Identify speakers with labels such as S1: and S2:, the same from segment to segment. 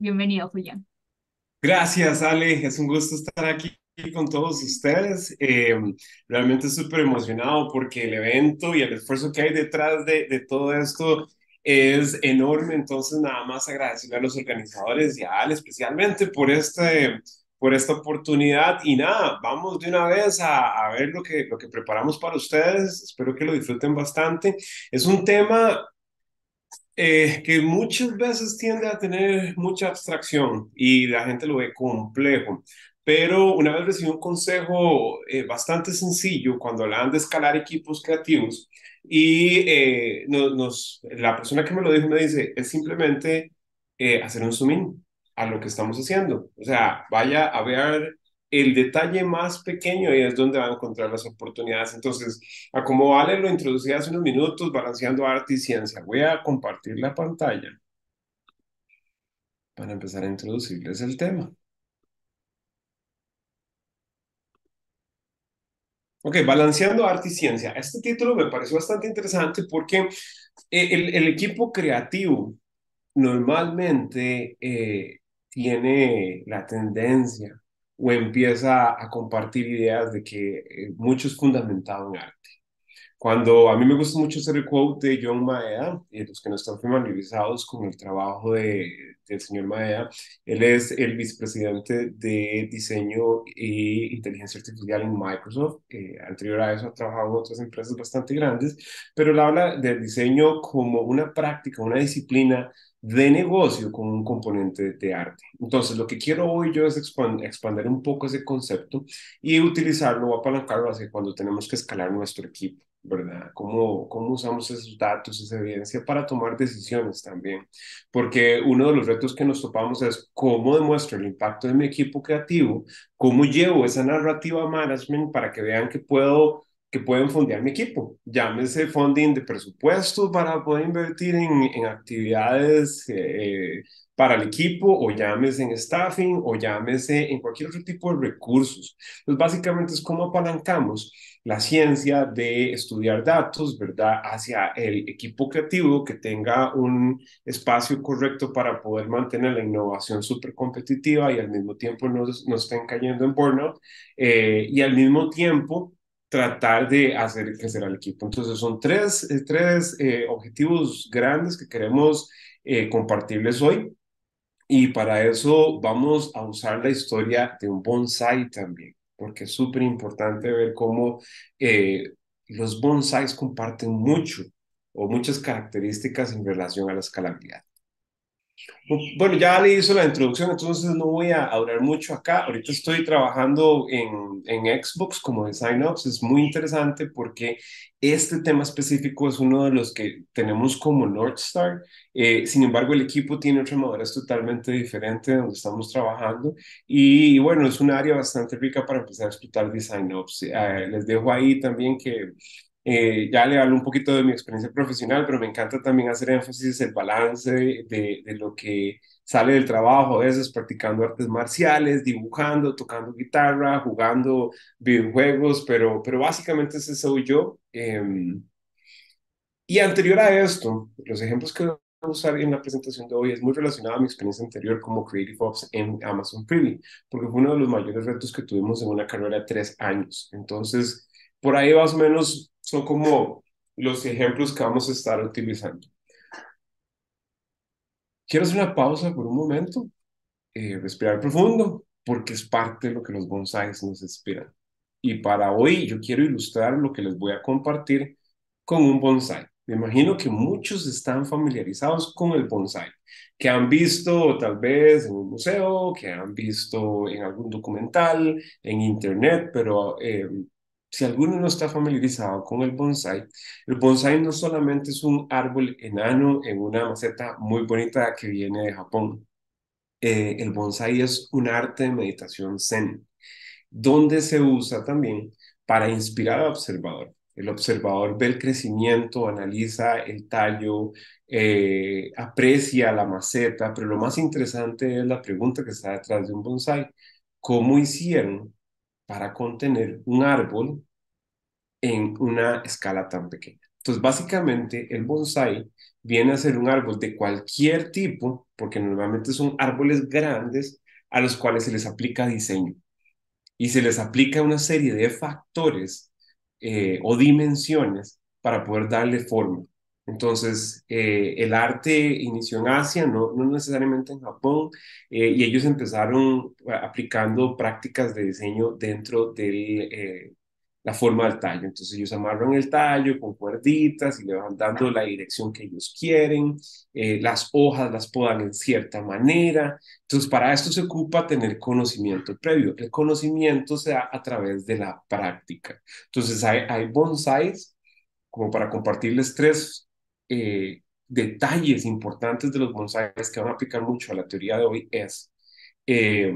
S1: Bienvenido, Julián.
S2: Gracias, Ale. Es un gusto estar aquí con todos ustedes. Realmente súper emocionado porque el evento y el esfuerzo que hay detrás de todo esto es enorme. Entonces, nada más agradecerle a los organizadores y a Ale especialmente por esta oportunidad. Y nada, vamos de una vez a ver lo que preparamos para ustedes. Espero que lo disfruten bastante. Es un tema que muchas veces tiende a tener mucha abstracción y la gente lo ve complejo. Pero una vez recibí un consejo bastante sencillo cuando hablaban de escalar equipos creativos y la persona que me lo dijo me dice, es simplemente hacer un zoom in a lo que estamos haciendo. O sea, vaya a ver el detalle más pequeño y es donde va a encontrar las oportunidades. Entonces, a como Vale lo introducí hace unos minutos, balanceando arte y ciencia. Voy a compartir la pantalla para empezar a introducirles el tema. Ok, balanceando arte y ciencia. Este título me pareció bastante interesante porque el equipo creativo normalmente tiene la tendencia o empieza a compartir ideas de que mucho es fundamentado en arte. Cuando a mí me gusta mucho hacer el quote de John Maeda, y los que no están familiarizados con el trabajo del señor Maeda, él es el vicepresidente de diseño e inteligencia artificial en Microsoft. Anterior a eso ha trabajado en otras empresas bastante grandes, pero él habla del diseño como una práctica, una disciplina de negocio con un componente de arte. Entonces, lo que quiero hoy yo es expandir un poco ese concepto y utilizarlo o apalancarlo hacia cuando tenemos que escalar nuestro equipo. ¿Verdad? ¿Cómo usamos esos datos, esa evidencia para tomar decisiones también? Porque uno de los retos que nos topamos es cómo demuestro el impacto de mi equipo creativo, cómo llevo esa narrativa management para que vean que pueden fondear mi equipo. Llámese funding de presupuesto para poder invertir en actividades para el equipo, o llámese en staffing, o llámese en cualquier otro tipo de recursos. Pues básicamente es cómo apalancamos la ciencia de estudiar datos, ¿verdad? Hacia el equipo creativo que tenga un espacio correcto para poder mantener la innovación súper competitiva y al mismo tiempo no estén cayendo en burnout y al mismo tiempo tratar de hacer crecer al equipo. Entonces son tres objetivos grandes que queremos compartirles hoy. Y para eso vamos a usar la historia de un bonsai también, porque es súper importante ver cómo eh, los bonsais comparten mucho o muchas características en relación a la escalabilidad. Bueno, ya le hizo la introducción, entonces no voy a durar mucho acá. Ahorita estoy trabajando en Xbox como Design Ops. Es muy interesante porque este tema específico es uno de los que tenemos como North Star. Sin embargo, el equipo tiene otra madurez totalmente diferente de donde estamos trabajando. Y bueno, es un área bastante rica para empezar a explotar Design Ops. Les dejo ahí también que ya le hablo un poquito de mi experiencia profesional, pero me encanta también hacer énfasis en el balance de lo que sale del trabajo, a veces practicando artes marciales, dibujando, tocando guitarra, jugando videojuegos, pero básicamente ese soy yo. Y anterior a esto, los ejemplos que voy a usar en la presentación de hoy es muy relacionado a mi experiencia anterior como Creative Ops en Amazon Preview, porque fue uno de los mayores retos que tuvimos en una carrera de 3 años. Entonces, por ahí más o menos son como los ejemplos que vamos a estar utilizando. Quiero hacer una pausa por un momento, respirar profundo, porque es parte de lo que los bonsáis nos inspiran. Y para hoy yo quiero ilustrar lo que les voy a compartir con un bonsai. Me imagino que muchos están familiarizados con el bonsai, que han visto tal vez en un museo, que han visto en algún documental, en internet, pero si alguno no está familiarizado con el bonsai no solamente es un árbol enano en una maceta muy bonita que viene de Japón. El bonsai es un arte de meditación zen donde se usa también para inspirar al observador. El observador ve el crecimiento, analiza el tallo, aprecia la maceta, pero lo más interesante es la pregunta que está detrás de un bonsai. ¿Cómo hicieron para contener un árbol en una escala tan pequeña? Entonces, básicamente, el bonsai viene a ser un árbol de cualquier tipo, porque normalmente son árboles grandes a los cuales se les aplica diseño y se les aplica una serie de factores o dimensiones para poder darle forma. Entonces, el arte inició en Asia, no necesariamente en Japón, y ellos empezaron aplicando prácticas de diseño dentro de la forma del tallo. Entonces, ellos amarran el tallo con cuerditas y le van dando la dirección que ellos quieren. Las hojas las podan en cierta manera. Entonces, para esto se ocupa tener conocimiento previo. El conocimiento se da a través de la práctica. Entonces, hay bonsáis, como para compartirles tres detalles importantes de los bonsáis que van a aplicar mucho a la teoría de hoy, eh,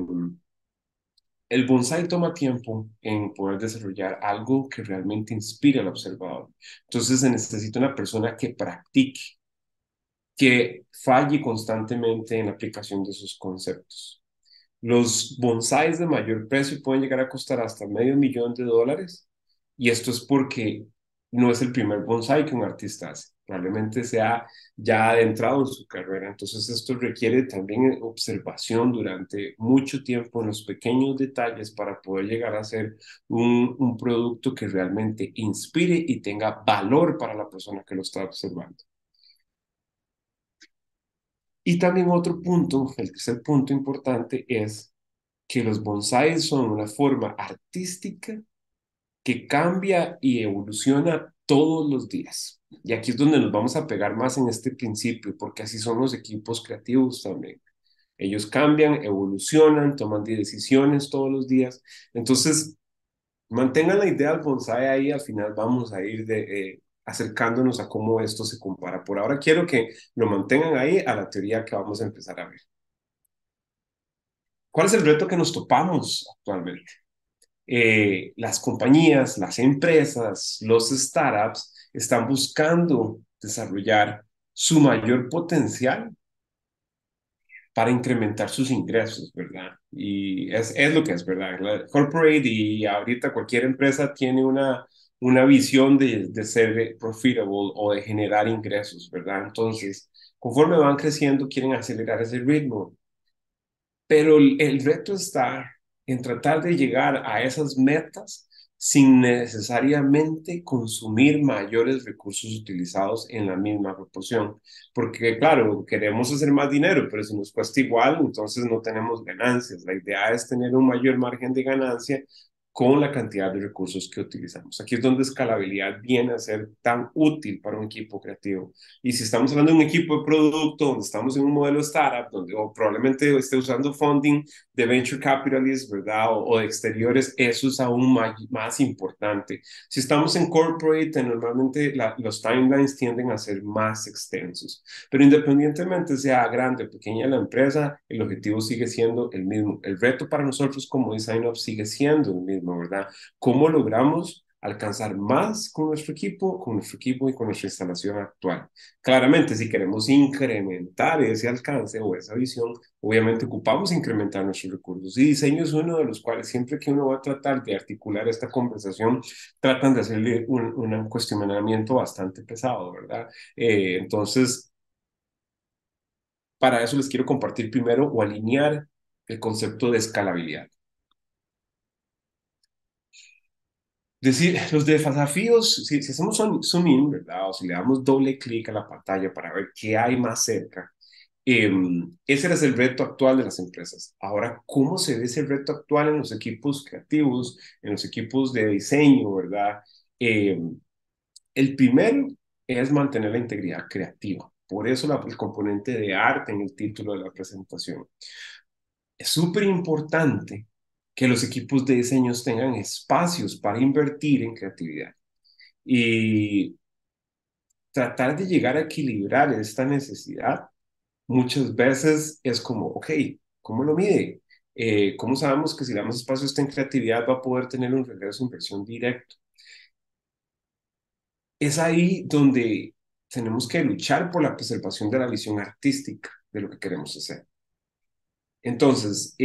S2: el bonsái toma tiempo en poder desarrollar algo que realmente inspire al observador. Entonces, se necesita una persona que practique, que falle constantemente en la aplicación de sus conceptos. Los bonsáis de mayor precio pueden llegar a costar hasta $500,000 y esto es porque no es el primer bonsái que un artista hace. Probablemente sea ya adentrado en su carrera. Entonces esto requiere también observación durante mucho tiempo en los pequeños detalles para poder llegar a ser un producto que realmente inspire y tenga valor para la persona que lo está observando. Y también otro punto, el tercer punto importante es que los bonsáis son una forma artística que cambia y evoluciona todos los días. Y aquí es donde nos vamos a pegar más en este principio, porque así son los equipos creativos también. Ellos cambian, evolucionan, toman decisiones todos los días. Entonces, mantengan la idea del bonsai ahí, al final vamos a ir acercándonos a cómo esto se compara. Por ahora quiero que lo mantengan ahí a la teoría que vamos a empezar a ver. ¿Cuál es el reto que nos topamos actualmente? Las compañías, las empresas, los startups están buscando desarrollar su mayor potencial para incrementar sus ingresos, ¿verdad? Y es lo que es, ¿verdad? La corporate y ahorita cualquier empresa tiene una visión de ser profitable o de generar ingresos, ¿verdad? Entonces, conforme van creciendo, quieren acelerar ese ritmo, pero el reto está en tratar de llegar a esas metas sin necesariamente consumir mayores recursos utilizados en la misma proporción. Porque, claro, queremos hacer más dinero, pero si nos cuesta igual, entonces no tenemos ganancias. La idea es tener un mayor margen de ganancia con la cantidad de recursos que utilizamos. Aquí es donde escalabilidad viene a ser tan útil para un equipo creativo. Y si estamos hablando de un equipo de producto, donde estamos en un modelo startup, donde o probablemente esté usando funding de venture capitalists, ¿verdad? O de exteriores, eso es aún más importante. Si estamos en corporate, normalmente los timelines tienden a ser más extensos. Pero independientemente sea grande o pequeña la empresa, el objetivo sigue siendo el mismo. El reto para nosotros como Design Up sigue siendo el mismo, ¿verdad? ¿Cómo logramos alcanzar más con nuestro equipo y con nuestra instalación actual? Claramente, si queremos incrementar ese alcance o esa visión, obviamente ocupamos incrementar nuestros recursos. Y diseño es uno de los cuales siempre que uno va a tratar de articular esta conversación, tratan de hacerle un cuestionamiento bastante pesado, ¿verdad? Entonces, para eso les quiero compartir primero o alinear el concepto de escalabilidad. Decir, los desafíos, si hacemos zoom in, ¿verdad? O si le damos doble clic a la pantalla para ver qué hay más cerca, ese es el reto actual de las empresas. Ahora, ¿cómo se ve ese reto actual en los equipos creativos, en los equipos de diseño, ¿verdad? Eh, el primero es mantener la integridad creativa. Por eso el componente de arte en el título de la presentación. Es súper importante que los equipos de diseños tengan espacios para invertir en creatividad y tratar de llegar a equilibrar esta necesidad. Muchas veces es como, ok, ¿cómo lo mide? ¿Cómo sabemos que si damos espacio a esta en creatividad va a poder tener un regreso de inversión directo? Es ahí donde tenemos que luchar por la preservación de la visión artística de lo que queremos hacer. Entonces,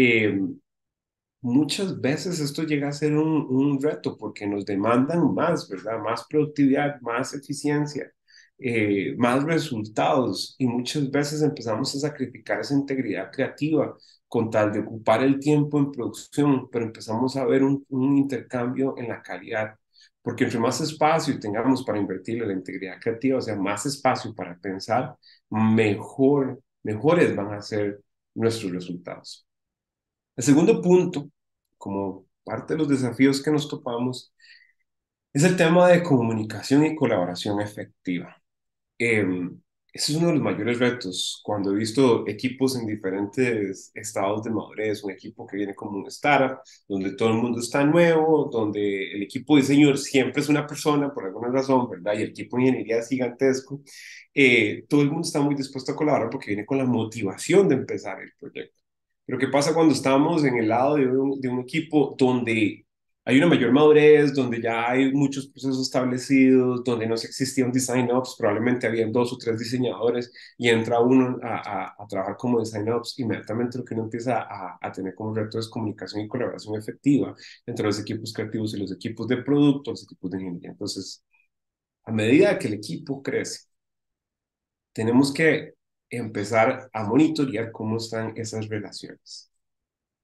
S2: muchas veces esto llega a ser un reto porque nos demandan más, ¿verdad? Más productividad, más eficiencia, más resultados y muchas veces empezamos a sacrificar esa integridad creativa con tal de ocupar el tiempo en producción, pero empezamos a ver un intercambio en la calidad. Porque entre más espacio tengamos para invertir en la integridad creativa, o sea, más espacio para pensar, mejores van a ser nuestros resultados. El segundo punto, como parte de los desafíos que nos topamos, es el tema de comunicación y colaboración efectiva. Eh, Ese es uno de los mayores retos cuando he visto equipos en diferentes estados de madurez, un equipo que viene como un startup, donde todo el mundo está nuevo, donde el equipo de diseño siempre es una persona por alguna razón, ¿verdad? Y el equipo de ingeniería es gigantesco. Todo el mundo está muy dispuesto a colaborar porque viene con la motivación de empezar el proyecto. Pero ¿qué pasa cuando estamos en el lado de un equipo donde hay una mayor madurez, donde ya hay muchos procesos establecidos, donde no se existía un design ops, probablemente habían dos o tres diseñadores y entra uno a trabajar como design ops, inmediatamente lo que uno empieza a tener como reto es comunicación y colaboración efectiva entre los equipos creativos y los equipos de producto, los equipos de ingeniería. Entonces, a medida que el equipo crece, tenemos que empezar a monitorear cómo están esas relaciones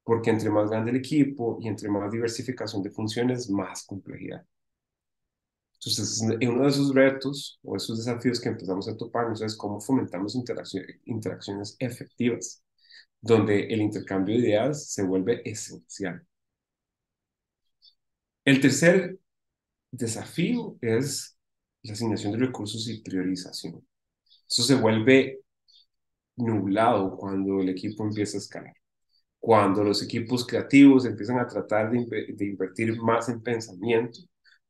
S2: porque entre más grande el equipo y entre más diversificación de funciones, más complejidad. Entonces, uno de esos retos o esos desafíos que empezamos a toparnos es cómo fomentamos interacciones efectivas, donde el intercambio de ideas se vuelve esencial. El tercer desafío es la asignación de recursos y priorización. Eso se vuelve nublado cuando el equipo empieza a escalar. Cuando los equipos creativos empiezan a tratar de invertir más en pensamiento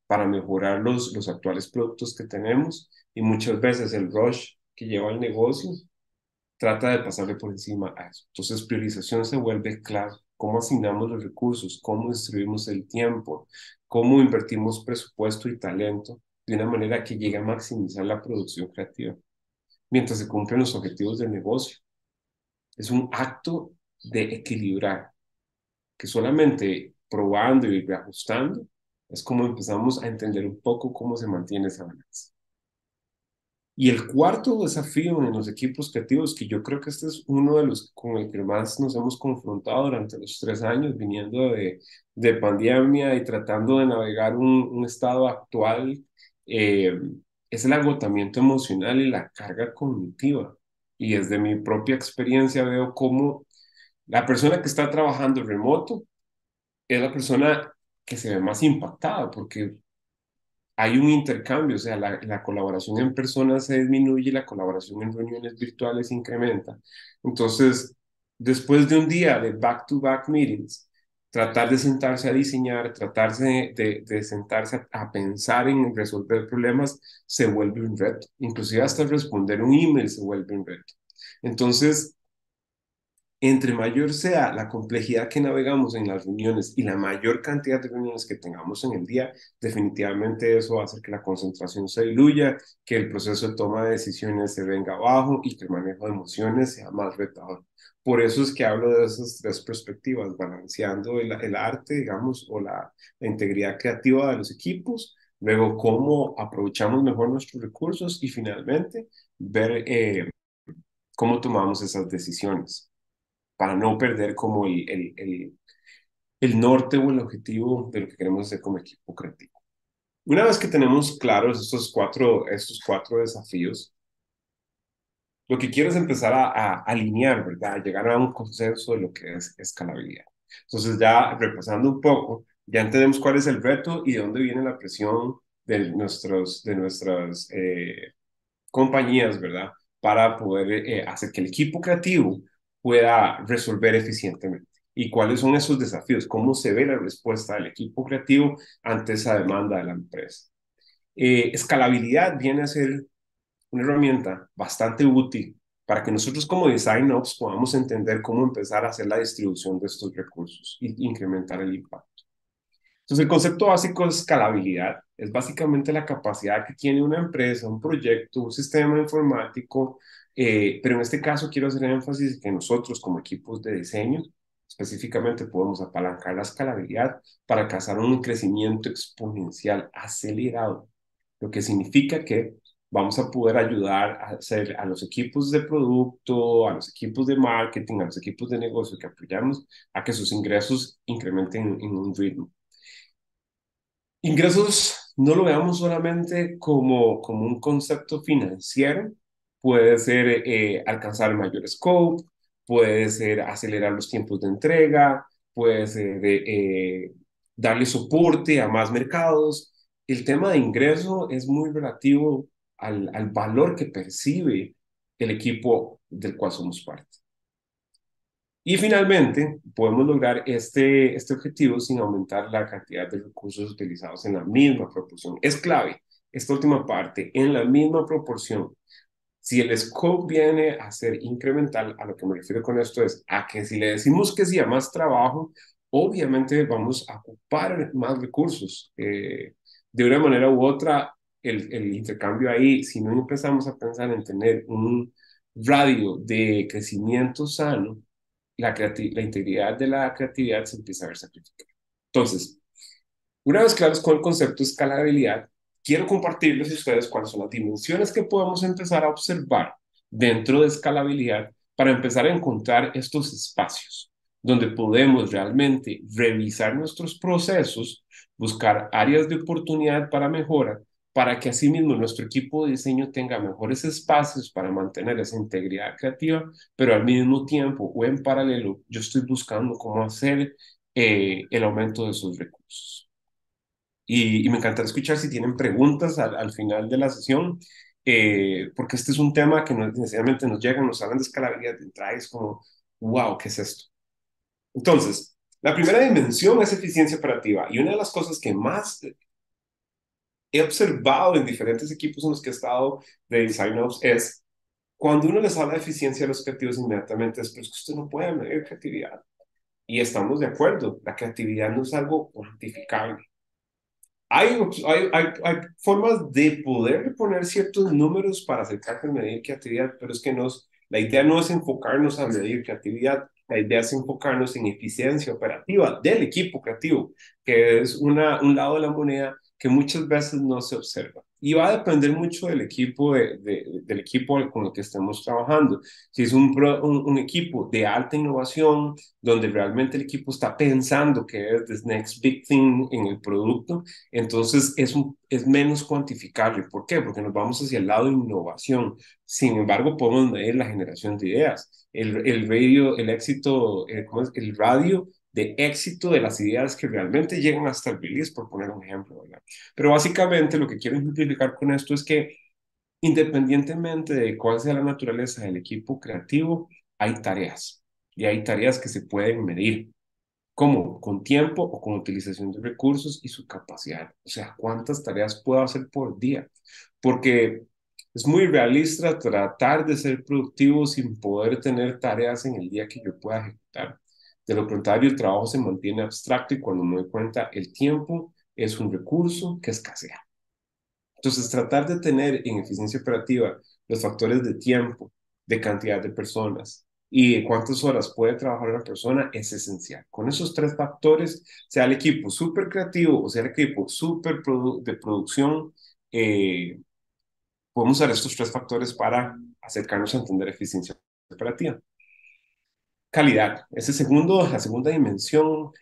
S2: para mejorar los actuales productos que tenemos y muchas veces el rush que lleva el negocio trata de pasarle por encima a eso. Entonces, priorización se vuelve clave. Cómo asignamos los recursos, cómo distribuimos el tiempo, cómo invertimos presupuesto y talento de una manera que llegue a maximizar la producción creativa mientras se cumplen los objetivos del negocio. Es un acto de equilibrar que solamente probando y reajustando es como empezamos a entender un poco cómo se mantiene esa balanza. Y el cuarto desafío en los equipos creativos, que yo creo que este es uno de los con el que más nos hemos confrontado durante los 3 años, viniendo de pandemia y tratando de navegar un estado actual, eh, es el agotamiento emocional y la carga cognitiva. Y desde mi propia experiencia veo cómo la persona que está trabajando remoto es la persona que se ve más impactada porque hay un intercambio, o sea, la colaboración en persona se disminuye y la colaboración en reuniones virtuales se incrementa. Entonces, después de un día de back-to-back meetings, tratar de sentarse a diseñar, tratarse de sentarse a pensar en resolver problemas, se vuelve un reto. Inclusive hasta responder un email se vuelve un reto. Entonces, entre mayor sea la complejidad que navegamos en las reuniones y la mayor cantidad de reuniones que tengamos en el día, definitivamente eso va a hacer que la concentración se diluya, que el proceso de toma de decisiones se venga abajo y que el manejo de emociones sea más retador. Por eso es que hablo de esas tres perspectivas, balanceando el arte, digamos, o la integridad creativa de los equipos, luego cómo aprovechamos mejor nuestros recursos y finalmente ver cómo tomamos esas decisiones para no perder como el norte o el objetivo de lo que queremos hacer como equipo creativo. Una vez que tenemos claros estos cuatro desafíos, lo que quiero es empezar a alinear, ¿verdad? A llegar a un consenso de lo que es escalabilidad. Entonces, ya repasando un poco, ya entendemos cuál es el reto y de dónde viene la presión de nuestras compañías, ¿verdad? Para poder hacer que el equipo creativo pueda resolver eficientemente. ¿Y cuáles son esos desafíos? ¿Cómo se ve la respuesta del equipo creativo ante esa demanda de la empresa? Escalabilidad viene a ser una herramienta bastante útil para que nosotros como Design Ops podamos entender cómo empezar a hacer la distribución de estos recursos e incrementar el impacto. Entonces, el concepto básico de escalabilidad es básicamente la capacidad que tiene una empresa, un proyecto, un sistema informático, pero en este caso quiero hacer énfasis en que nosotros como equipos de diseño Específicamente, podemos apalancar la escalabilidad para alcanzar un crecimiento exponencial acelerado, lo que significa que vamos a poder ayudar a hacer a los equipos de producto, a los equipos de marketing, a los equipos de negocio que apoyamos a que sus ingresos incrementen en un ritmo. Ingresos no lo veamos solamente como un concepto financiero, puede ser alcanzar mayor scope, puede ser acelerar los tiempos de entrega, puede ser darle soporte a más mercados. El tema de ingreso es muy relativo al valor que percibe el equipo del cual somos parte. Y finalmente, podemos lograr este objetivo sin aumentar la cantidad de recursos utilizados en la misma proporción. Es clave esta última parte, en la misma proporción. Si el scope viene a ser incremental, a lo que me refiero con esto es a que si le decimos que sí a más trabajo, obviamente vamos a ocupar más recursos. De una manera u otra, el intercambio ahí, si no empezamos a pensar en tener un radio de crecimiento sano, la integridad de la creatividad se empieza a ver sacrificada. Entonces, una vez claros con el concepto de escalabilidad, quiero compartirles a ustedes cuáles son las dimensiones que podemos empezar a observar dentro de escalabilidad para empezar a encontrar estos espacios donde podemos realmente revisar nuestros procesos, buscar áreas de oportunidad para mejora, para que asimismo nuestro equipo de diseño tenga mejores espacios para mantener esa integridad creativa, pero al mismo tiempo o en paralelo yo estoy buscando cómo hacer el aumento de sus recursos. Y me encantará escuchar si tienen preguntas al final de la sesión, porque este es un tema que no necesariamente nos llega, nos hablan de escalabilidad de entrada, es como, wow, ¿qué es esto? Entonces, la primera dimensión es eficiencia operativa, y una de las cosas que más he observado en diferentes equipos en los que he estado de Design Ops es cuando uno les habla de eficiencia a los creativos inmediatamente es, pero es que usted no puede medir creatividad. Y estamos de acuerdo, la creatividad no es algo cuantificable. Hay formas de poder poner ciertos números para acercarse a medir creatividad, pero es que la idea no es enfocarnos a medir creatividad, la idea es enfocarnos en eficiencia operativa del equipo creativo, que es un lado de la moneda que muchas veces no se observa. Y va a depender mucho del equipo, del equipo con el que estemos trabajando. Si es un equipo de alta innovación, donde realmente el equipo está pensando que es the next big thing en el producto, entonces es menos cuantificable. ¿Por qué? Porque nos vamos hacia el lado de innovación. Sin embargo, podemos medir la generación de ideas, el éxito, ¿cómo es? El radio de éxito de las ideas que realmente llegan hasta el release, por poner un ejemplo, ¿verdad? Pero básicamente lo que quiero ejemplificar con esto es que independientemente de cuál sea la naturaleza del equipo creativo, hay tareas y hay tareas que se pueden medir. ¿Cómo? Con tiempo o con utilización de recursos y su capacidad. O sea, ¿cuántas tareas puedo hacer por día? Porque es muy realista tratar de ser productivo sin poder tener tareas en el día que yo pueda ejecutar. De lo contrario, el trabajo se mantiene abstracto y cuando me doy cuenta, el tiempo es un recurso que escasea. Entonces, tratar de tener en eficiencia operativa los factores de tiempo, de cantidad de personas y de cuántas horas puede trabajar una persona es esencial. Con esos tres factores, sea el equipo súper creativo o sea el equipo súper de producción, eh, podemos usar estos tres factores para acercarnos a entender eficiencia operativa. Calidad, la segunda dimensión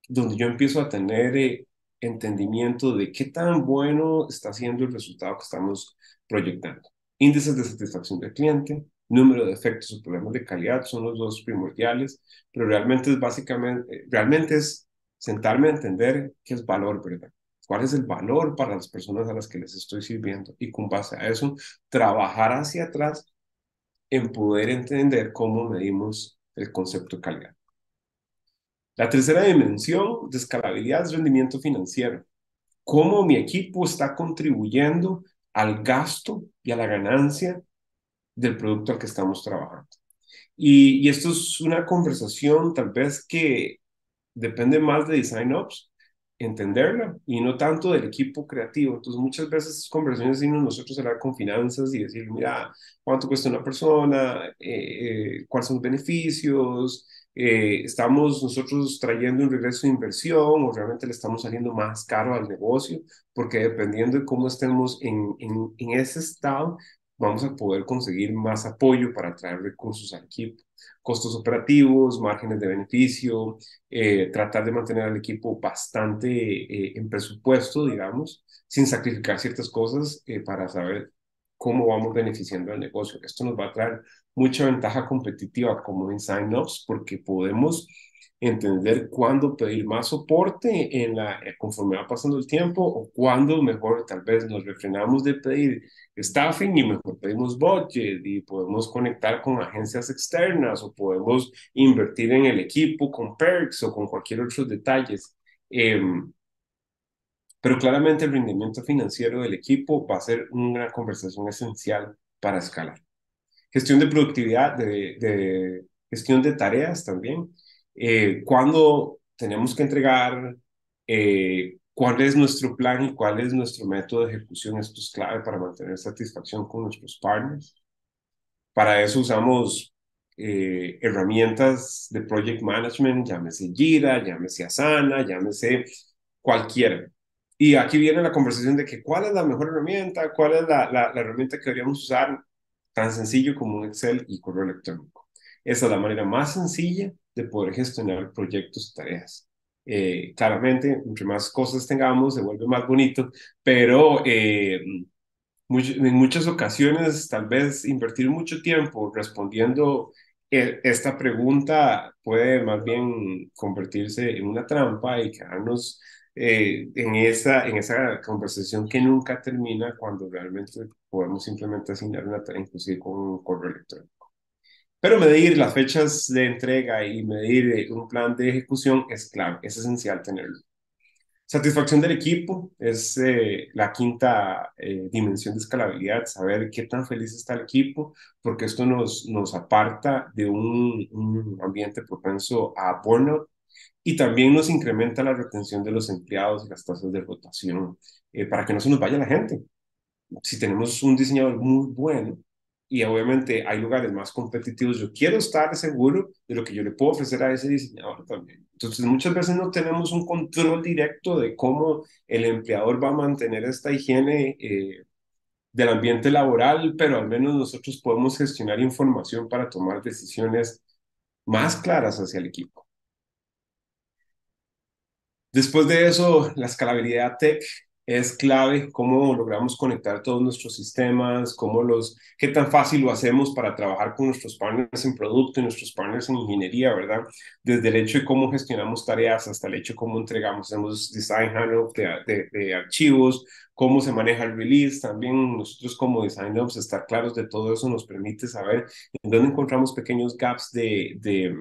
S2: donde yo empiezo a tener entendimiento de qué tan bueno está siendo el resultado que estamos proyectando. Índices de satisfacción del cliente, número de efectos o problemas de calidad son los dos primordiales, pero realmente es realmente es sentarme a entender qué es valor, ¿verdad? ¿Cuál es el valor para las personas a las que les estoy sirviendo? Y con base a eso, trabajar hacia atrás en poder entender cómo medimos el concepto de calidad. La tercera dimensión de escalabilidad es rendimiento financiero. Cómo mi equipo está contribuyendo al gasto y a la ganancia del producto al que estamos trabajando. Y esto es una conversación tal vez que depende más de Design Ops, entenderla y no tanto del equipo creativo. Entonces muchas veces esas conversaciones decimos nosotros hablar con finanzas y decir, mira, ¿cuánto cuesta una persona? ¿Cuáles son los beneficios? ¿Estamos nosotros trayendo un regreso de inversión o realmente le estamos saliendo más caro al negocio? Porque dependiendo de cómo estemos en ese estado, vamos a poder conseguir más apoyo para traer recursos al equipo. Costos operativos, márgenes de beneficio, tratar de mantener al equipo bastante en presupuesto, digamos, sin sacrificar ciertas cosas para saber cómo vamos beneficiando al negocio. Esto nos va a traer mucha ventaja competitiva como en sign-ups porque podemos entender cuándo pedir más soporte conforme va pasando el tiempo o cuándo mejor tal vez nos refrenamos de pedir staffing y mejor pedimos budget y podemos conectar con agencias externas o podemos invertir en el equipo con perks o con cualquier otro detalles. Pero claramente el rendimiento financiero del equipo va a ser una conversación esencial para escalar. Gestión de productividad, gestión de tareas también. Cuándo tenemos que entregar, cuál es nuestro plan y cuál es nuestro método de ejecución. Esto es clave para mantener satisfacción con nuestros partners. Para eso usamos herramientas de project management, llámese Jira, llámese Asana, llámese cualquiera. Y aquí viene la conversación de que cuál es la mejor herramienta, cuál es la herramienta que deberíamos usar, tan sencillo como un Excel y correo electrónico. Esa es la manera más sencilla de poder gestionar proyectos y tareas. Claramente, entre más cosas tengamos, se vuelve más bonito, pero en muchas ocasiones, tal vez invertir mucho tiempo respondiendo esta pregunta puede más bien convertirse en una trampa y quedarnos en esa conversación que nunca termina cuando realmente podemos simplemente asignar una tarea, inclusive con un correo electrónico. Pero medir las fechas de entrega y medir un plan de ejecución es clave, es esencial tenerlo. Satisfacción del equipo es la quinta dimensión de escalabilidad, saber qué tan feliz está el equipo, porque esto nos aparta de un ambiente propenso a burnout y también nos incrementa la retención de los empleados y las tasas de rotación para que no se nos vaya la gente. Si tenemos un diseñador muy bueno y obviamente hay lugares más competitivos, yo quiero estar seguro de lo que yo le puedo ofrecer a ese diseñador también. Entonces, muchas veces no tenemos un control directo de cómo el empleador va a mantener esta higiene del ambiente laboral, pero al menos nosotros podemos gestionar información para tomar decisiones más claras hacia el equipo. Después de eso, la escalabilidad tech es clave, cómo logramos conectar todos nuestros sistemas, qué tan fácil lo hacemos para trabajar con nuestros partners en producto y nuestros partners en ingeniería, ¿verdad? Desde el hecho de cómo gestionamos tareas hasta el hecho de cómo entregamos, hacemos design handoff de archivos, cómo se maneja el release, también nosotros como design ops estar claros de todo eso nos permite saber en dónde encontramos pequeños gaps de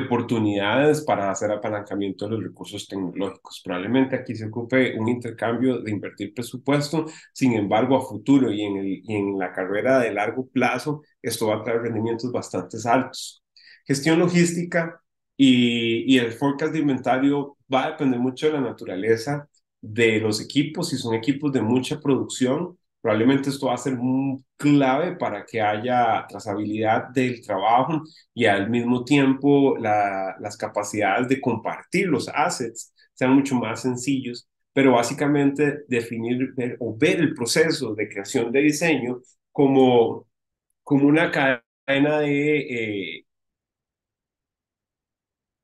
S2: oportunidades para hacer apalancamiento de los recursos tecnológicos. Probablemente aquí se ocupe un intercambio de invertir presupuesto, sin embargo, a futuro y en la carrera de largo plazo, esto va a traer rendimientos bastante altos. Gestión logística y el forecast de inventario va a depender mucho de la naturaleza de los equipos. Si son equipos de mucha producción, probablemente esto va a ser muy clave para que haya trazabilidad del trabajo y al mismo tiempo las capacidades de compartir los assets sean mucho más sencillos, pero básicamente definir o ver el proceso de creación de diseño como, como una cadena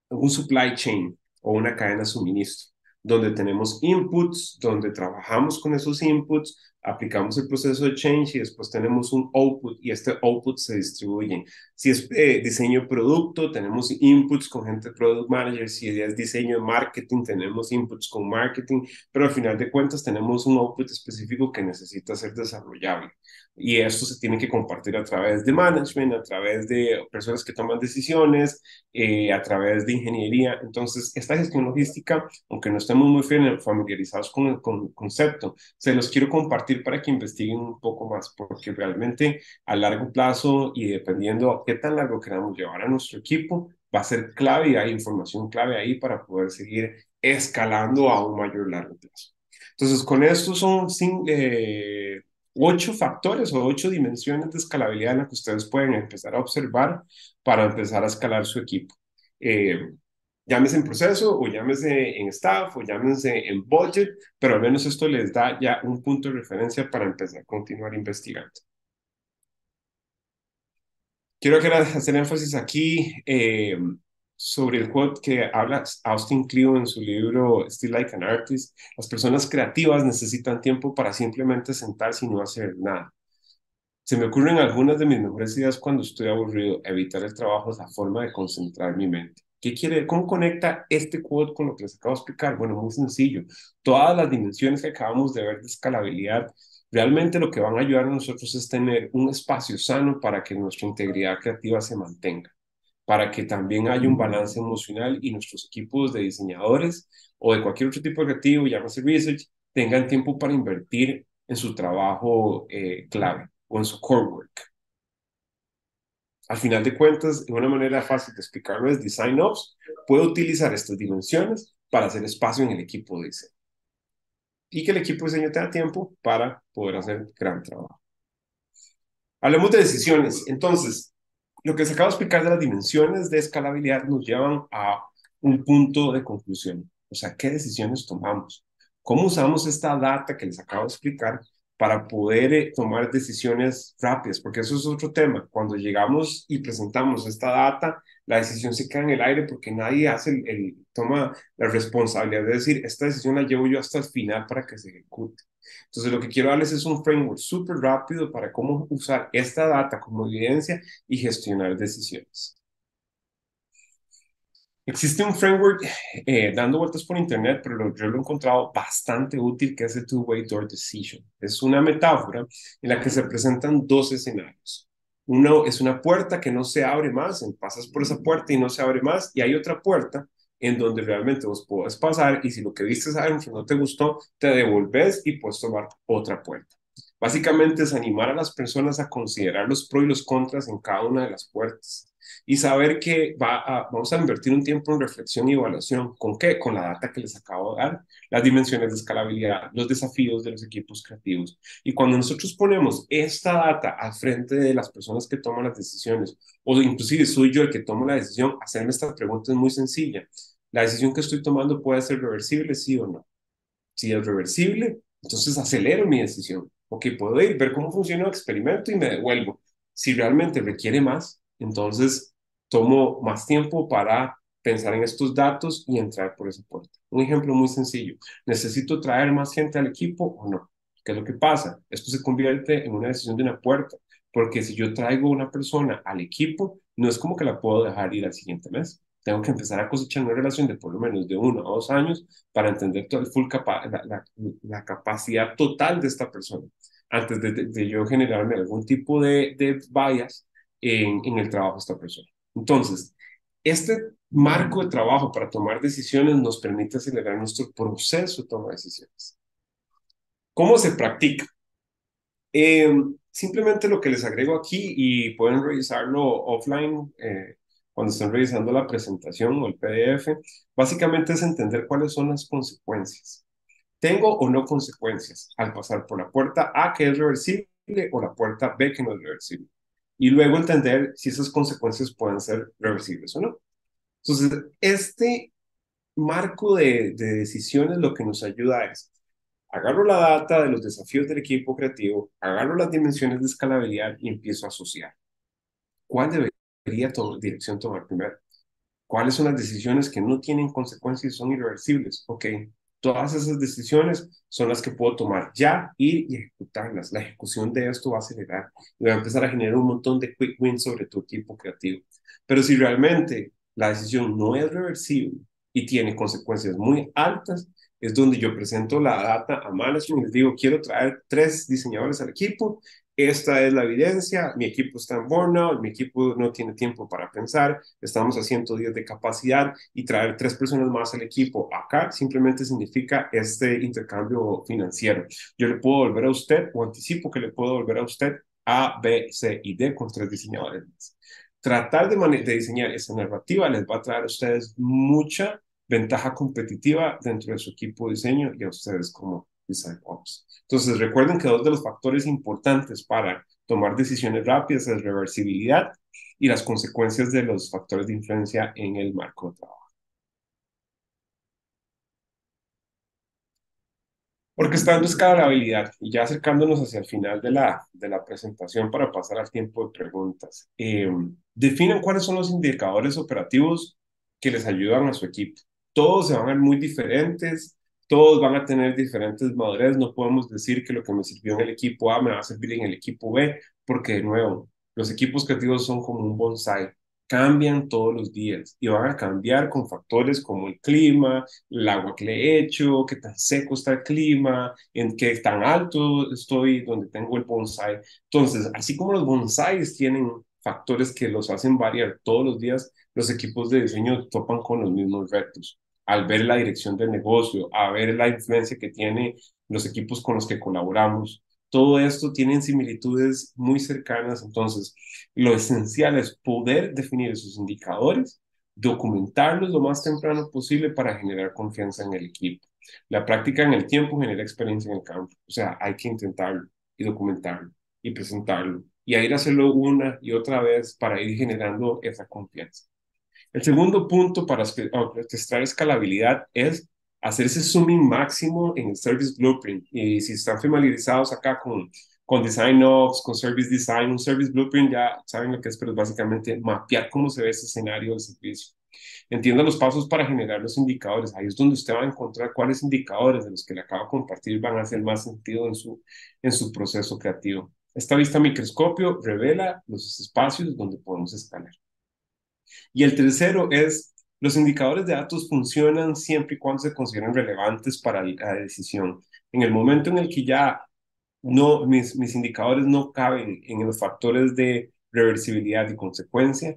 S2: un supply chain o una cadena de suministro, donde tenemos inputs, donde trabajamos con esos inputs, aplicamos el proceso de change y después tenemos un output y este output se distribuye. Si es diseño de producto, tenemos inputs con gente de product manager, si es diseño de marketing, tenemos inputs con marketing, pero al final de cuentas tenemos un output específico que necesita ser desarrollable. Y esto se tiene que compartir a través de management, a través de personas que toman decisiones, a través de ingeniería. Entonces, esta gestión logística, aunque no estemos muy familiarizados con el concepto, se los quiero compartir para que investiguen un poco más, porque realmente a largo plazo y dependiendo a qué tan largo queramos llevar a nuestro equipo, va a ser clave y hay información clave ahí para poder seguir escalando a un mayor largo plazo. Entonces, con esto son 8 factores o 8 dimensiones de escalabilidad en las que ustedes pueden empezar a observar para empezar a escalar su equipo. eh, llámese en proceso o llámese en staff o llámese en budget, pero al menos esto les da ya un punto de referencia para empezar a continuar investigando. Quiero hacer énfasis aquí sobre el quote que habla Austin Kleon en su libro Still Like an Artist. Las personas creativas necesitan tiempo para simplemente sentarse y no hacer nada. Se me ocurren algunas de mis mejores ideas cuando estoy aburrido. Evitar el trabajo es la forma de concentrar mi mente. ¿Qué quiere? ¿Cómo conecta este quote con lo que les acabo de explicar? Bueno, muy sencillo. Todas las dimensiones que acabamos de ver de escalabilidad, realmente lo que van a ayudar a nosotros es tener un espacio sano para que nuestra integridad creativa se mantenga, para que también haya un balance emocional y nuestros equipos de diseñadores o de cualquier otro tipo de creativo, llámese research, tengan tiempo para invertir en su trabajo clave o en su core work. Al final de cuentas, de una manera fácil de explicarlo es Design Ops puede utilizar estas dimensiones para hacer espacio en el equipo de diseño y que el equipo de diseño tenga tiempo para poder hacer gran trabajo. Hablemos de decisiones. Entonces, lo que se acaba de explicar de las dimensiones de escalabilidad nos llevan a un punto de conclusión. O sea, ¿qué decisiones tomamos? ¿Cómo usamos esta data que les acabo de explicar para poder tomar decisiones rápidas? Porque eso es otro tema. Cuando llegamos y presentamos esta data, la decisión se queda en el aire porque nadie toma la responsabilidad de decir, esta decisión la llevo yo hasta el final para que se ejecute. Entonces, lo que quiero darles es un framework súper rápido para cómo usar esta data como evidencia y gestionar decisiones. Existe un framework dando vueltas por internet, pero yo lo he encontrado bastante útil, que es el Two-Way Door Decision. Es una metáfora en la que se presentan dos escenarios. Uno es una puerta que no se abre más, pasas por esa puerta y no se abre más, y hay otra puerta en donde realmente vos podés pasar y si lo que viste adentro no te gustó, te devolves y puedes tomar otra puerta. Básicamente es animar a las personas a considerar los pros y los contras en cada una de las puertas y saber que vamos a invertir un tiempo en reflexión y evaluación. ¿Con qué? Con la data que les acabo de dar, las dimensiones de escalabilidad, los desafíos de los equipos creativos. Y cuando nosotros ponemos esta data al frente de las personas que toman las decisiones, o inclusive soy yo el que tomo la decisión, hacerme esta pregunta es muy sencilla. ¿La decisión que estoy tomando puede ser reversible, sí o no? Si es reversible, entonces acelero mi decisión. Ok, puedo ir, ver cómo funciona el experimento y me devuelvo. Si realmente requiere más, entonces tomo más tiempo para pensar en estos datos y entrar por esa puerta. Un ejemplo muy sencillo. ¿Necesito traer más gente al equipo o no? ¿Qué es lo que pasa? Esto se convierte en una decisión de una puerta, porque si yo traigo una persona al equipo, no es como que la puedo dejar ir al siguiente mes. Tengo que empezar a cosechar una relación de por lo menos de 1 o 2 años para entender todo el la capacidad total de esta persona, antes de yo generarme algún tipo de bias en el trabajo de esta persona. Entonces, este marco de trabajo para tomar decisiones nos permite acelerar nuestro proceso de toma de decisiones. ¿Cómo se practica? Eh, Simplemente lo que les agrego aquí y pueden revisarlo offline cuando estén revisando la presentación o el PDF, básicamente es entender cuáles son las consecuencias. ¿Tengo o no consecuencias al pasar por la puerta A que es reversible o la puerta B que no es reversible? Y luego entender si esas consecuencias pueden ser reversibles o no. Entonces, este marco de decisiones lo que nos ayuda es, agarro la data de los desafíos del equipo creativo, agarro las dimensiones de escalabilidad y empiezo a asociar. ¿Cuál debería dirección tomar primero? ¿Cuáles son las decisiones que no tienen consecuencias y son irreversibles? Ok, todas esas decisiones son las que puedo tomar ya, ir y ejecutarlas. La ejecución de esto va a acelerar y va a empezar a generar un montón de quick wins sobre tu equipo creativo. Pero si realmente la decisión no es reversible y tiene consecuencias muy altas, es donde yo presento la data a management y les digo, quiero traer 3 diseñadores al equipo, esta es la evidencia, mi equipo está en burnout, mi equipo no tiene tiempo para pensar, estamos a 110 de capacidad y traer 3 personas más al equipo acá simplemente significa este intercambio financiero. Yo le puedo volver a usted o anticipo que le puedo volver a usted A, B, C y D con 3 diseñadores más. Tratar de diseñar esa narrativa les va a traer a ustedes mucha ventaja competitiva dentro de su equipo de diseño y a ustedes como design ops. Entonces, recuerden que 2 de los factores importantes para tomar decisiones rápidas es reversibilidad y las consecuencias de los factores de influencia en el marco de trabajo. Orquestando escalabilidad y ya acercándonos hacia el final de la presentación para pasar al tiempo de preguntas. Definen cuáles son los indicadores operativos que les ayudan a su equipo. Todos se van a ver muy diferentes, todos van a tener diferentes madurez. No podemos decir que lo que me sirvió en el equipo A me va a servir en el equipo B, porque de nuevo, los equipos creativos son como un bonsai, cambian todos los días y van a cambiar con factores como el clima, el agua que le he hecho, qué tan seco está el clima, en qué tan alto estoy donde tengo el bonsai. Entonces, así como los bonsais tienen factores que los hacen variar todos los días, los equipos de diseño topan con los mismos retos. Al ver la dirección del negocio, a ver la influencia que tiene los equipos con los que colaboramos, todo esto tiene similitudes muy cercanas. Entonces, lo esencial es poder definir esos indicadores, documentarlos lo más temprano posible para generar confianza en el equipo. La práctica en el tiempo genera experiencia en el campo. O sea, hay que intentarlo y documentarlo y presentarlo y a ir a hacerlo una y otra vez para ir generando esa confianza. El segundo punto para orquestar escalabilidad es hacer ese zooming máximo en el Service Blueprint. Y si están familiarizados acá con Design Ops, con Service Design, un Service Blueprint ya saben lo que es, pero es básicamente mapear cómo se ve ese escenario del servicio. Entienda los pasos para generar los indicadores. Ahí es donde usted va a encontrar cuáles indicadores de los que le acabo de compartir van a hacer más sentido en su proceso creativo. Esta vista microscopio revela los espacios donde podemos escalar. Y el tercero es, los indicadores de datos funcionan siempre y cuando se consideren relevantes para la decisión. En el momento en el que ya no, mis indicadores no caben en los factores de reversibilidad y consecuencia,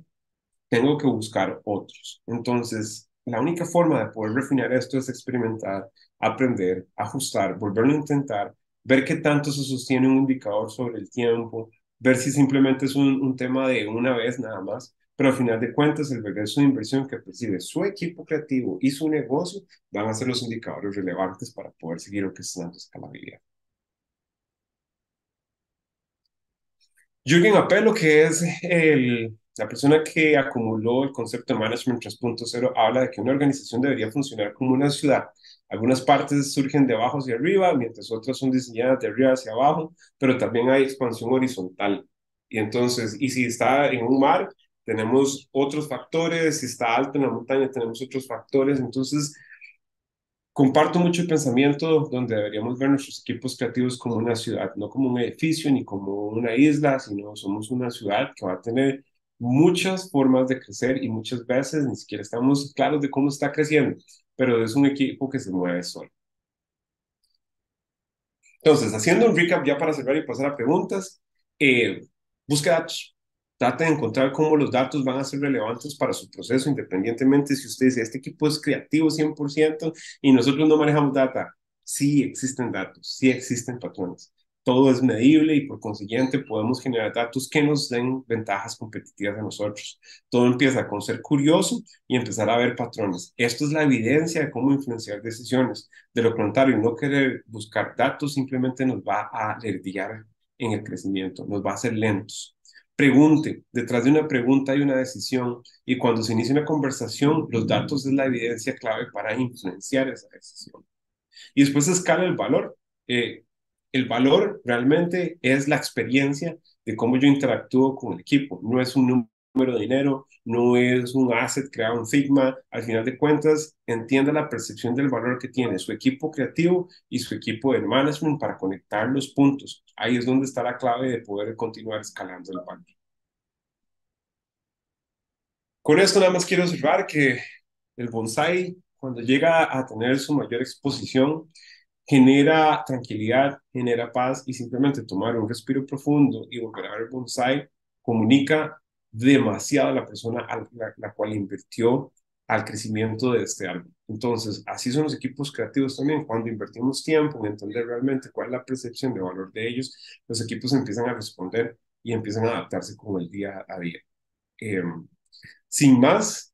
S2: tengo que buscar otros. Entonces, la única forma de poder refinar esto es experimentar, aprender, ajustar, volverlo a intentar, ver qué tanto se sostiene un indicador sobre el tiempo, ver si simplemente es un tema de una vez nada más, pero al final de cuentas el regreso de inversión que percibe su equipo creativo y su negocio van a ser los indicadores relevantes para poder seguir orquestando escalabilidad. Jürgen Apelo, que es la persona que acumuló el concepto de Management 3.0, habla de que una organización debería funcionar como una ciudad. Algunas partes surgen de abajo hacia arriba, mientras otras son diseñadas de arriba hacia abajo, pero también hay expansión horizontal. Y entonces, y si está en un mar, tenemos otros factores, si está alto en la montaña, tenemos otros factores. Entonces, comparto mucho el pensamiento donde deberíamos ver nuestros equipos creativos como una ciudad, no como un edificio ni como una isla, sino somos una ciudad que va a tener muchas formas de crecer y muchas veces ni siquiera estamos claros de cómo está creciendo, pero es un equipo que se mueve solo. Entonces, haciendo un recap ya para cerrar y pasar a preguntas, busque datos. Trate de encontrar cómo los datos van a ser relevantes para su proceso, independientemente si usted dice, este equipo es creativo 100% y nosotros no manejamos data. Sí existen datos, sí existen patrones. Todo es medible y por consiguiente podemos generar datos que nos den ventajas competitivas a nosotros. Todo empieza con ser curioso y empezar a ver patrones. Esto es la evidencia de cómo influenciar decisiones. De lo contrario, no querer buscar datos simplemente nos va a alertar en el crecimiento, nos va a hacer lentos. Pregunte, detrás de una pregunta hay una decisión y cuando se inicia una conversación, los datos es la evidencia clave para influenciar esa decisión. Y después escala el valor. El valor realmente es la experiencia de cómo yo interactúo con el equipo. No es un número de dinero, no es un asset creado en Figma. Al final de cuentas, entienda la percepción del valor que tiene su equipo creativo y su equipo de management para conectar los puntos. Ahí es donde está la clave de poder continuar escalando el valor. Con esto nada más quiero observar que el bonsai, cuando llega a tener su mayor exposición, genera tranquilidad, genera paz y simplemente tomar un respiro profundo y volver a ver el bonsai comunica demasiado a la persona a la cual invirtió al crecimiento de este árbol. Entonces, así son los equipos creativos también. Cuando invertimos tiempo en entender realmente cuál es la percepción de valor de ellos, los equipos empiezan a responder y empiezan a adaptarse con el día a día. Eh, Sin más,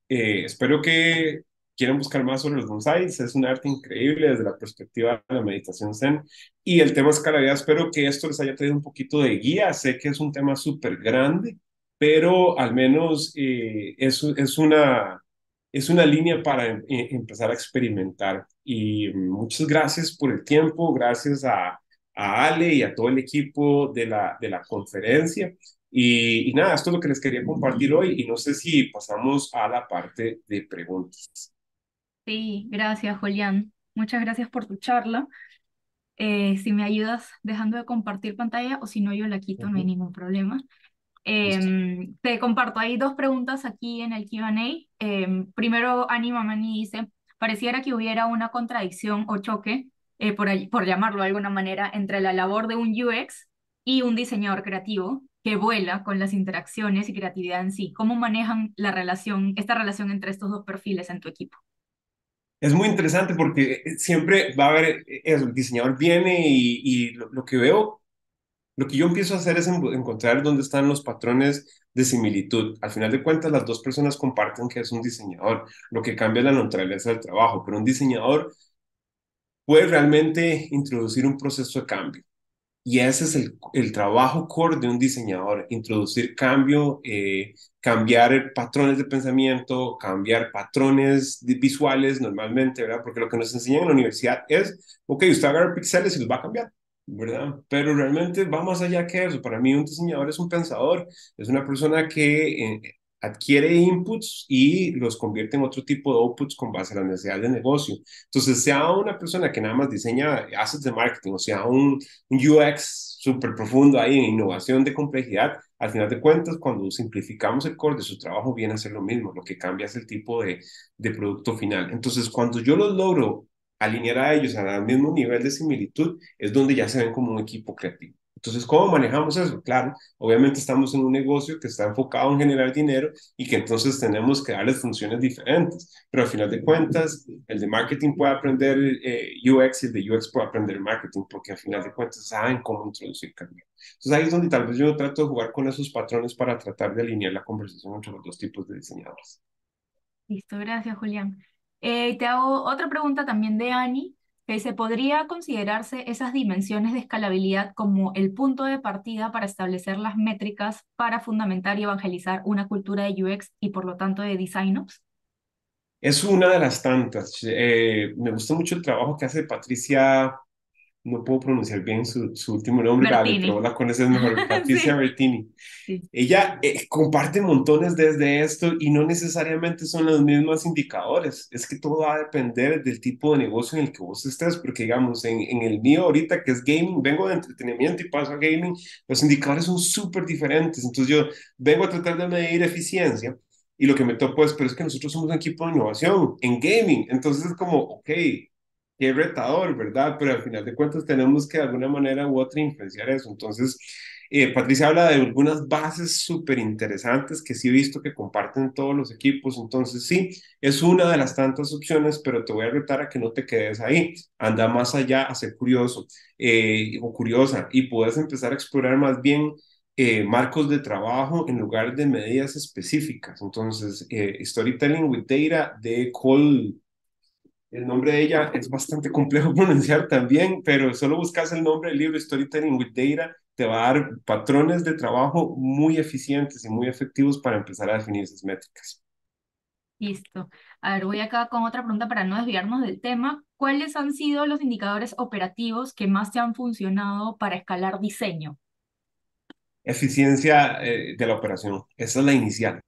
S2: espero que quieran buscar más sobre los bonsais. Es un arte increíble desde la perspectiva de la meditación zen. Y el tema escalabilidad, espero que esto les haya traído un poquito de guía. Sé que es un tema súper grande, pero al menos es una línea para empezar a experimentar. Y muchas gracias por el tiempo, gracias a Ale y a todo el equipo de la conferencia. Y nada, esto es lo que les quería compartir hoy y no sé si pasamos a la parte de preguntas.
S1: Sí, gracias, Julián. Muchas gracias por tu charla. Si me ayudas dejando de compartir pantalla o si no, yo la quito, no hay
S2: Ujú.
S1: ningún problema.
S2: Listo.
S1: Te comparto, hay dos preguntas aquí en el Q&A. Primero, Annie Mamani dice, pareciera que hubiera una contradicción o choque, por llamarlo de alguna manera, entre la labor de un UX y un diseñador creativo que vuela con las interacciones y creatividad en sí. ¿Cómo manejan la relación, esta relación entre estos dos perfiles en tu equipo?
S2: Es muy interesante porque siempre va a haber eso, el diseñador viene y lo que veo, lo que yo empiezo a hacer es encontrar dónde están los patrones de similitud. Al final de cuentas, las dos personas comparten que es un diseñador, lo que cambia es la naturaleza del trabajo, pero un diseñador puede realmente introducir un proceso de cambio. Y ese es el trabajo core de un diseñador, introducir cambio, cambiar patrones de pensamiento, cambiar patrones visuales normalmente, ¿verdad? Porque lo que nos enseñan en la universidad es, ok, usted agarra píxeles y los va a cambiar, ¿verdad? Pero realmente va más allá que eso. Para mí un diseñador es un pensador, es una persona que adquiere inputs y los convierte en otro tipo de outputs con base a las necesidades de negocio. Entonces, sea una persona que nada más diseña assets de marketing, o sea, un UX súper profundo ahí en innovación de complejidad, al final de cuentas, cuando simplificamos el core de su trabajo, viene a ser lo mismo, lo que cambia es el tipo de producto final. Entonces, cuando yo los logro alinear a ellos al mismo nivel de similitud, es donde ya se ven como un equipo creativo. Entonces, ¿cómo manejamos eso? Claro, obviamente estamos en un negocio que está enfocado en generar dinero y que entonces tenemos que darles funciones diferentes, pero al final de cuentas, el de marketing puede aprender UX y el de UX puede aprender marketing, porque al final de cuentas saben cómo introducir cambio. Entonces ahí es donde tal vez yo trato de jugar con esos patrones para tratar de alinear la conversación entre los dos tipos de diseñadores.
S1: Listo, gracias, Julián. Te hago otra pregunta también de Ani, que dice, ¿podría considerarse esas dimensiones de escalabilidad como el punto de partida para establecer las métricas para fundamentar y evangelizar una cultura de UX y por lo tanto de Design Ops?
S2: Es una de las tantas. Me gusta mucho el trabajo que hace Patricia, no puedo pronunciar bien su último nombre, vale, pero vos
S1: Bertini.
S2: la conoces mejor, Patricia
S1: Sí,
S2: Bertini.
S1: sí.
S2: Ella comparte montones desde esto y no necesariamente son los mismos indicadores. Es que todo va a depender del tipo de negocio en el que vos estés, porque digamos, en el mío ahorita que es gaming, vengo de entretenimiento y paso a gaming, los indicadores son súper diferentes. Entonces yo vengo a tratar de medir eficiencia y lo que me topo es, pero es que nosotros somos un equipo de innovación en gaming. Entonces es como, ok, qué retador, ¿verdad? Pero al final de cuentas tenemos que de alguna manera u otra influenciar eso. Entonces, Patricia habla de algunas bases súper interesantes que sí he visto que comparten todos los equipos. Entonces, sí, es una de las tantas opciones, pero te voy a retar a que no te quedes ahí. Anda más allá a ser curioso o curiosa y puedes empezar a explorar más bien marcos de trabajo en lugar de medidas específicas. Entonces, Storytelling with Data de Cole, el nombre de ella es bastante complejo pronunciar también, pero solo buscas el nombre del libro Storytelling with Data, te va a dar patrones de trabajo muy eficientes y muy efectivos para empezar a definir esas métricas.
S1: Listo. A ver, voy acá con otra pregunta para no desviarnos del tema. ¿Cuáles han sido los indicadores operativos que más te han funcionado para escalar diseño?
S2: Eficiencia de la operación, esa es la inicial.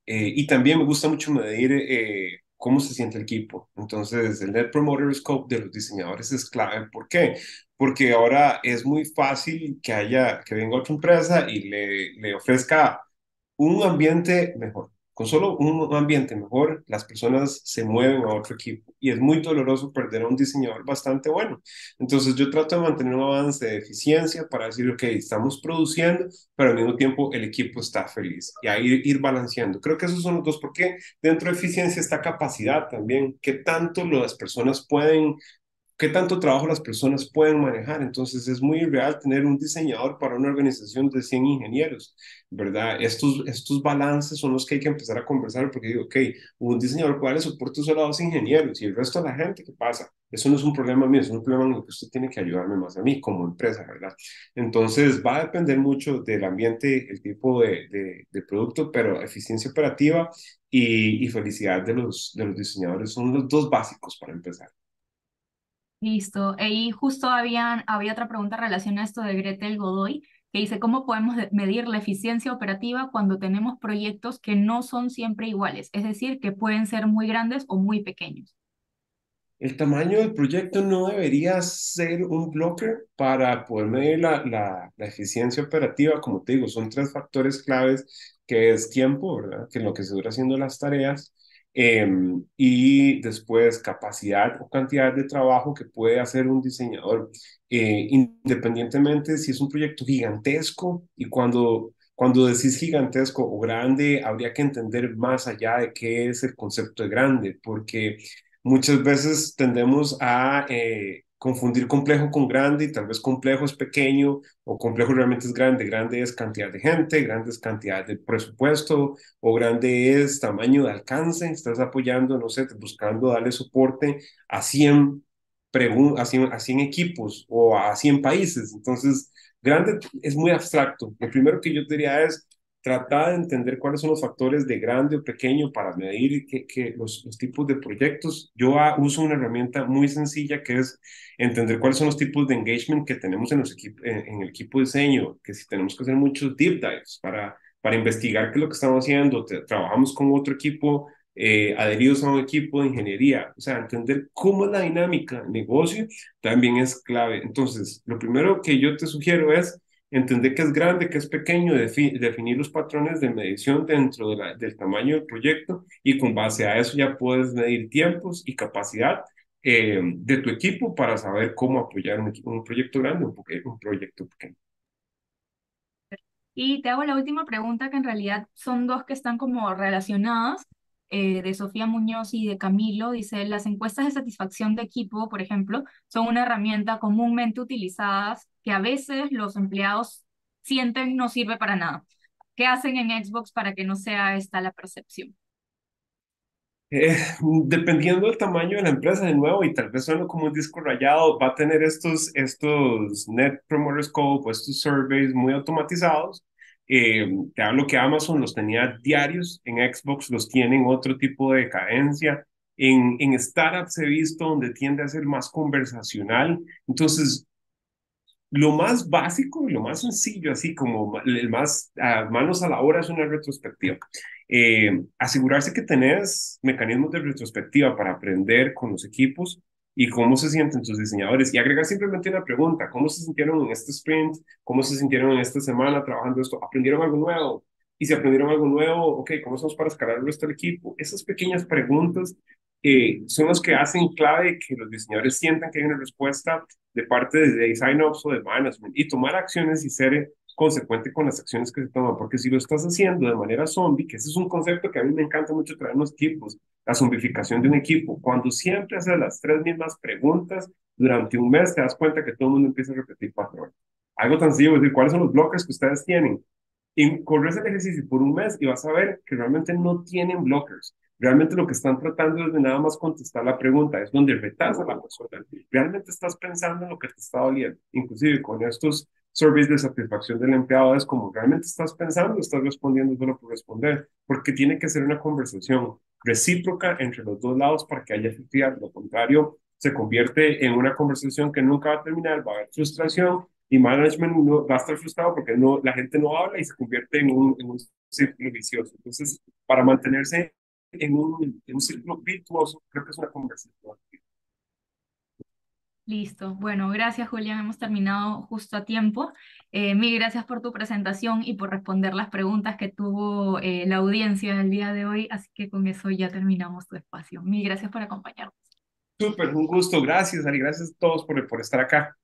S2: Y también me gusta mucho medir cómo se siente el equipo. Entonces, el Net Promoter Scope de los diseñadores es clave. ¿Por qué? Porque ahora es muy fácil que venga otra empresa y le ofrezca un ambiente mejor. Con solo un ambiente mejor, las personas se mueven a otro equipo y es muy doloroso perder a un diseñador bastante bueno. Entonces yo trato de mantener un avance de eficiencia para decir, ok, estamos produciendo, pero al mismo tiempo el equipo está feliz y ahí ir balanceando. Creo que esos son los dos, porque dentro de eficiencia está capacidad también, qué tanto las personas pueden qué tanto trabajo las personas pueden manejar. Entonces es muy irreal tener un diseñador para una organización de 100 ingenieros, ¿verdad? Estos balances son los que hay que empezar a conversar porque digo, ok, un diseñador puede darle soporte solo a 2 ingenieros y el resto de la gente, ¿qué pasa? Eso no es un problema mío, es un problema en el que usted tiene que ayudarme más a mí como empresa, ¿verdad? Entonces va a depender mucho del ambiente, el tipo de producto, pero eficiencia operativa y felicidad de los diseñadores son los dos básicos para empezar.
S1: Listo. Y justo había otra pregunta relacionada a esto de Gretel Godoy, que dice, ¿cómo podemos medir la eficiencia operativa cuando tenemos proyectos que no son siempre iguales? Es decir, que pueden ser muy grandes o muy pequeños.
S2: El tamaño del proyecto no debería ser un blocker para poder medir la eficiencia operativa. Como te digo, son 3 factores claves, que es tiempo, ¿verdad? Que es lo que se dura haciendo las tareas, y después capacidad o cantidad de trabajo que puede hacer un diseñador, independientemente si es un proyecto gigantesco. Y cuando decís gigantesco o grande, habría que entender más allá de qué es el concepto de grande, porque muchas veces tendemos a confundir complejo con grande, y tal vez complejo es pequeño o complejo realmente es grande. Grande es cantidad de gente, grande es cantidad de presupuesto, o grande es tamaño de alcance. Estás apoyando, no sé, buscando darle soporte a 100, a 100 equipos o a 100 países. Entonces, grande es muy abstracto. Lo primero que yo te diría es tratar de entender cuáles son los factores de grande o pequeño para medir los tipos de proyectos. Yo uso una herramienta muy sencilla, que es entender cuáles son los tipos de engagement que tenemos en el equipo de diseño, que si tenemos que hacer muchos deep dives para investigar qué es lo que estamos haciendo. Trabajamos con otro equipo, adheridos a un equipo de ingeniería. O sea, entender cómo es la dinámica del negocio también es clave. Entonces, lo primero que yo te sugiero es entender qué es grande, qué es pequeño, definir los patrones de medición dentro del tamaño del proyecto, y con base a eso ya puedes medir tiempos y capacidad de tu equipo para saber cómo apoyar un proyecto grande o un proyecto pequeño.
S1: Y te hago la última pregunta, que en realidad son dos que están como relacionadas, de Sofía Muñoz y de Camilo. Dice, las encuestas de satisfacción de equipo, por ejemplo, son una herramienta comúnmente utilizadas que a veces los empleados sienten no sirve para nada. ¿Qué hacen en Xbox para que no sea esta la percepción?
S2: Eh, Dependiendo del tamaño de la empresa, de nuevo, y tal vez suene como un disco rayado, va a tener estos Net Promoter Score o estos surveys muy automatizados. Te hablo que Amazon los tenía diarios, en Xbox los tienen otro tipo de cadencia. En startups he visto donde tiende a ser más conversacional. Entonces, lo más básico y lo más sencillo, así como el más manos a la obra, es una retrospectiva. Asegurarse que tenés mecanismos de retrospectiva para aprender con los equipos y cómo se sienten tus diseñadores, y agregar simplemente una pregunta: ¿cómo se sintieron en este sprint? ¿Cómo se sintieron en esta semana trabajando esto? ¿Aprendieron algo nuevo? Y si aprendieron algo nuevo, ok, ¿cómo hacemos para escalar el resto del equipo? Esas pequeñas preguntas son las que hacen clave que los diseñadores sientan que hay una respuesta de parte de design ops o de management, y tomar acciones y ser consecuente con las acciones que se toman. Porque si lo estás haciendo de manera zombie, que ese es un concepto que a mí me encanta mucho traer en los equipos, la zombificación de un equipo, cuando siempre haces las 3 mismas preguntas durante un mes, te das cuenta que todo el mundo empieza a repetir patrones. Algo tan sencillo, es decir, ¿cuáles son los blockers que ustedes tienen? Y corres el ejercicio por un mes y vas a ver que realmente no tienen blockers. Realmente lo que están tratando es de nada más contestar la pregunta, es donde retas a la persona. Realmente estás pensando en lo que te está doliendo. Inclusive con estos surveys de satisfacción del empleado, es como, ¿realmente estás pensando o estás respondiendo solo por responder? Porque tiene que ser una conversación recíproca entre los dos lados para que haya efectividad. Lo contrario, se convierte en una conversación que nunca va a terminar, va a haber frustración, y management va a estar frustrado porque la gente no habla, y se convierte en un círculo vicioso. Entonces, para mantenerse en un círculo virtuoso, creo que es una conversación.
S1: Listo. Bueno, gracias, Julián. Hemos terminado justo a tiempo. Mil gracias por tu presentación y por responder las preguntas que tuvo la audiencia el día de hoy. Así que con eso ya terminamos tu espacio. Mil gracias por acompañarnos.
S2: Súper, un gusto. Gracias, Ari. Gracias a todos por estar acá.